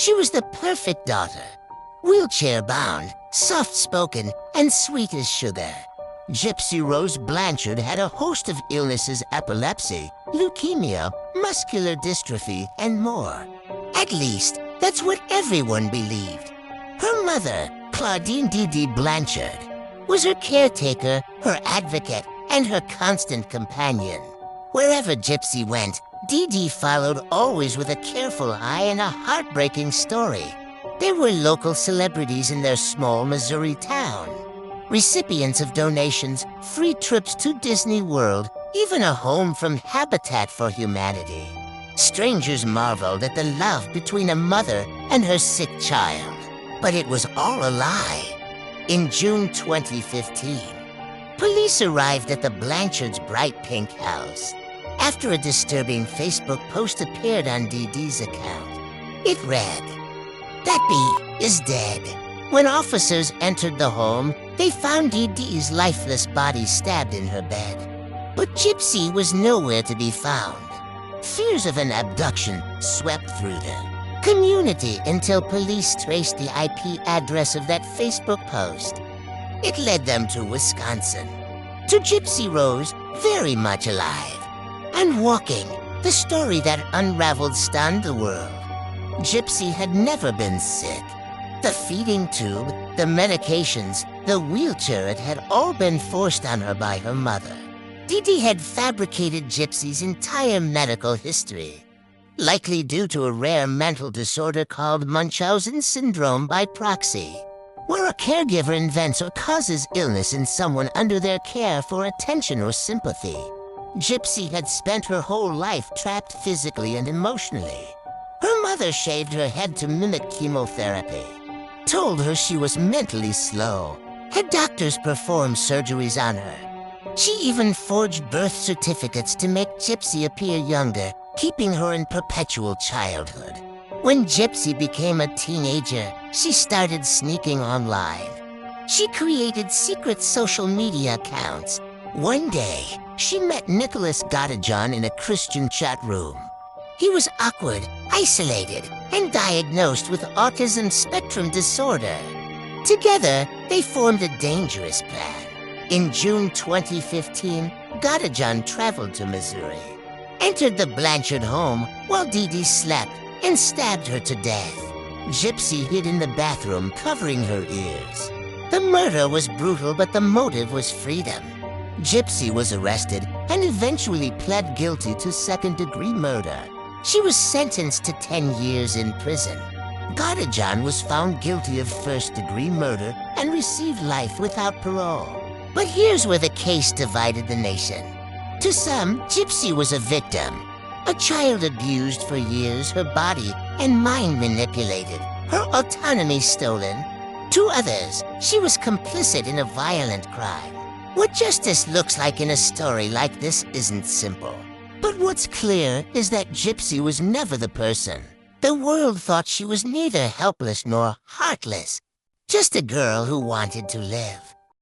She was the perfect daughter. Wheelchair-bound, soft-spoken, and sweet as sugar. Gypsy Rose Blanchard had a host of illnesses: epilepsy, leukemia, muscular dystrophy, and more. At least, that's what everyone believed. Her mother, Claudine Dee Blanchard, was her caretaker, her advocate, and her constant companion. Wherever Gypsy went, Dee followed, always with a careful eye and a heartbreaking story. They were local celebrities in their small Missouri town. Recipients of donations, free trips to Disney World, even a home from Habitat for Humanity. Strangers marveled at the love between a mother and her sick child. But it was all a lie. In June 2015, police arrived at the Blanchards' bright pink house after a disturbing Facebook post appeared on Dee's account. It read, "That bee is dead." When officers entered the home, they found Dee's lifeless body stabbed in her bed. But Gypsy was nowhere to be found. Fears of an abduction swept through the community until police traced the IP address of that Facebook post. It led them to Wisconsin, to Gypsy Rose, very much alive and walking, the story that unraveled stunned the world. Gypsy had never been sick. The feeding tube, the medications, the wheelchair, it had all been forced on her by her mother. Dee had fabricated Gypsy's entire medical history, likely due to a rare mental disorder called Munchausen syndrome by proxy, where a caregiver invents or causes illness in someone under their care for attention or sympathy. Gypsy had spent her whole life trapped physically and emotionally. Her mother shaved her head to mimic chemotherapy, told her she was mentally slow, had doctors perform surgeries on her. She even forged birth certificates to make Gypsy appear younger, keeping her in perpetual childhood. When Gypsy became a teenager, she started sneaking online. She created secret social media accounts. One day, she met Nicholas Gottajon in a Christian chat room. He was awkward, isolated, and diagnosed with autism spectrum disorder. Together, they formed a dangerous plan. In June 2015, Gottajon traveled to Missouri, entered the Blanchard home while Dee slept, and stabbed her to death. Gypsy hid in the bathroom, covering her ears. The murder was brutal, but the motive was freedom. Gypsy was arrested and eventually pled guilty to second-degree murder. She was sentenced to 10 years in prison. Gottajon was found guilty of first-degree murder and received life without parole. But here's where the case divided the nation. To some, Gypsy was a victim. A child abused for years, her body and mind manipulated, her autonomy stolen. To others, she was complicit in a violent crime. What justice looks like in a story like this isn't simple. But what's clear is that Gypsy was never the person. The world thought she was neither helpless nor heartless, just a girl who wanted to live.